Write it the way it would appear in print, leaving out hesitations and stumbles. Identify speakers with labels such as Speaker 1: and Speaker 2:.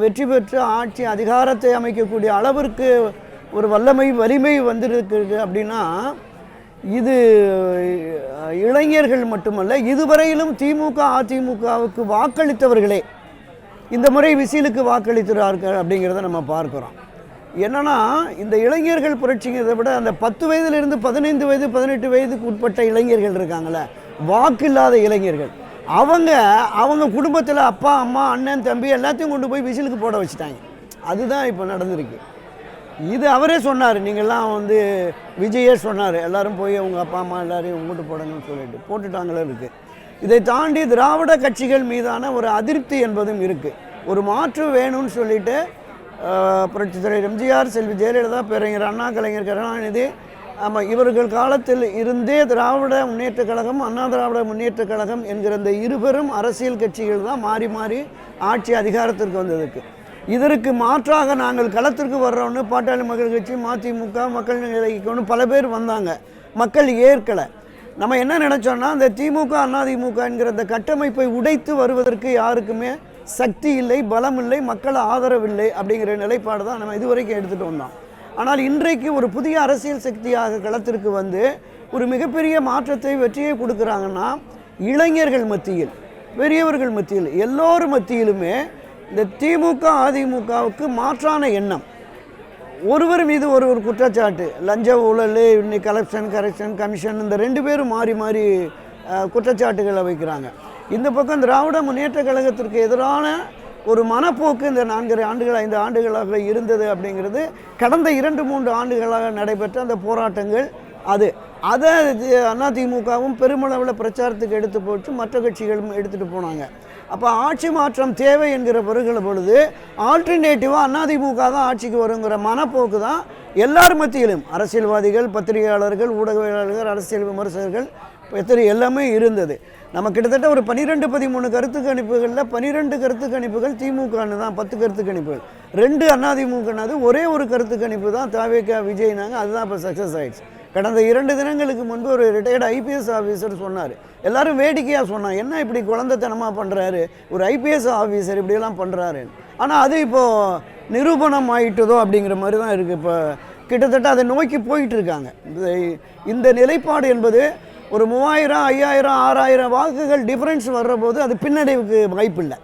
Speaker 1: வெற்றி பெற்று ஆட்சி அதிகாரத்தை அமைக்கக்கூடிய அளவிற்கு ஒரு வலிமை வந்திருக்கிறது அப்படின்னா இது இளைஞர்கள் மட்டுமல்ல, இதுவரையிலும் திமுக அதிமுகவுக்கு வாக்களித்தவர்களே இந்த முறை விசிலுக்கு வாக்களிக்கிறார்கள் அப்படிங்கிறத நம்ம பார்க்குறோம். என்னன்னா, இந்த இளைஞர்கள் புரட்சிங்கிறத விட அந்த 10 வயதிலிருந்து 15 வயது 18 வயதுக்கு உட்பட்ட இளைஞர்கள் இருக்காங்களே, வாக்கில்லாத இளைஞர்கள், அவங்க குடும்பத்தில் அப்பா அம்மா அண்ணன் தம்பி எல்லாத்தையும் கொண்டு போய் விசிலுக்கு போட வச்சுட்டாங்க. அதுதான் இப்போ நடந்திருக்கு. இது அவரே சொன்னார். நீங்கள்லாம் விஜயே சொன்னார், எல்லோரும் போய் அவங்க அப்பா அம்மா எல்லோரையும் ஓட்டு போடணும்னு சொல்லிட்டு போட்டுட்டாங்களே இருக்குது. இதை தாண்டி திராவிட கட்சிகள் மீதான ஒரு அதிருப்தி என்பதும் இருக்குது. ஒரு மாற்று வேணும்னு சொல்லிட்டு புரட்சித் தலைவர் எம்ஜிஆர், செல்வி ஜெயலலிதா, பேரறிஞர் அண்ணா, கலைஞர் கருணாநிதி, இவர்கள் காலத்தில் இருந்தே திராவிட முன்னேற்றக் கழகம், அண்ணா திராவிட முன்னேற்றக் கழகம் என்கிற இந்த இருபெரும் அரசியல் கட்சிகள் தான் மாறி மாறி ஆட்சி அதிகாரத்திற்கு வந்ததுக்கு. இதற்கு மாற்றாக நாங்கள் களத்திற்கு வர்றோன்னு பாட்டாளி மக்கள் கட்சி, மதிமுக, மக்கள் நிலைக்கு பல பேர் வந்தாங்க. மக்கள் ஏற்கலை. நம்ம என்ன நினச்சோன்னா, இந்த திமுக அதிமுக என்கிற இந்த கட்டமைப்பை உடைத்து வருவதற்கு யாருக்குமே சக்தி இல்லை, பலம் இல்லை, மக்கள் ஆதரவில்லை அப்படிங்கிற நிலைப்பாடு தான் நம்ம இதுவரைக்கும் எடுத்துகிட்டு வந்தோம். ஆனால் இன்றைக்கு ஒரு புதிய அரசியல் சக்தியாக களத்திற்கு வந்து ஒரு மிகப்பெரிய மாற்றத்தை, வெற்றியை கொடுக்குறாங்கன்னா, இளைஞர்கள் மத்தியில், பெரியவர்கள் மத்தியில், எல்லோரும் மத்தியிலுமே இந்த திமுக அதிமுகவுக்கு மாற்றான எண்ணம். ஒருவர் மீது ஒரு குற்றச்சாட்டு, லஞ்ச ஊழல், இன்னைக்கு கரெக்ஷன் கமிஷன், இந்த 2 பேரும் மாறி மாறி குற்றச்சாட்டுகளை வைக்கிறாங்க. இந்த பக்கம் திராவிட முன்னேற்ற கழகத்திற்கு எதிரான ஒரு மனப்போக்கு இந்த 4 ஆண்டுகள் 5 ஆண்டுகளாக இருந்தது அப்படிங்கிறது கடந்த 2-3 ஆண்டுகளாக நடைபெற்ற அந்த போராட்டங்கள். அதை அதிமுகவும் பெருமளவில் பிரச்சாரத்துக்கு எடுத்து போட்டு மற்ற கட்சிகளும் எடுத்துகிட்டு போனாங்க. அப்போ ஆட்சி மாற்றம் தேவை என்கிற வருகிற பொழுது ஆல்டர்னேட்டிவாக அதிமுக தான் ஆட்சிக்கு வருங்கிற மனப்போக்கு தான் எல்லார் மத்தியிலும், அரசியல்வாதிகள், பத்திரிகையாளர்கள், ஊடகவியலாளர்கள், அரசியல் விமர்சகர்கள் எல்லாமே இருந்தது. நம்ம கிட்டத்தட்ட ஒரு 12-13 கருத்து கணிப்புகளில் 12 கருத்து கணிப்புகள் திமுகன்னு தான், 10 கருத்து கணிப்புகள், 2 அதிமுகனது, ஒரே ஒரு கருத்து கணிப்பு தான் தாவேகா விஜய்னாங்க. அதுதான் இப்போ சக்ஸஸ் ஆகிடுச்சு. கடந்த 2 தினங்களுக்கு முன்பு ஒரு ரிட்டையர்டு ஐபிஎஸ் ஆஃபீஸர் சொன்னார். எல்லோரும் வேடிக்கையாக சொன்னாங்க, என்ன இப்படி குழந்தைத்தனமாக பண்ணுறாரு, ஒரு ஐபிஎஸ் ஆஃபீஸர் இப்படியெல்லாம் பண்ணுறாரு. ஆனால் அது இப்போது நிரூபணம் ஆகிட்டதோ அப்படிங்கிற மாதிரி தான் இருக்குது. இப்போ கிட்டத்தட்ட அதை நோக்கி போயிட்டுருக்காங்க. இந்த நிலைப்பாடு என்பது ஒரு 3000, 5000, 6000 வாக்குகள் டிஃப்ரென்ஸ் வர்ற போது அது பின்னடைவுக்கு வாய்ப்பில்லை.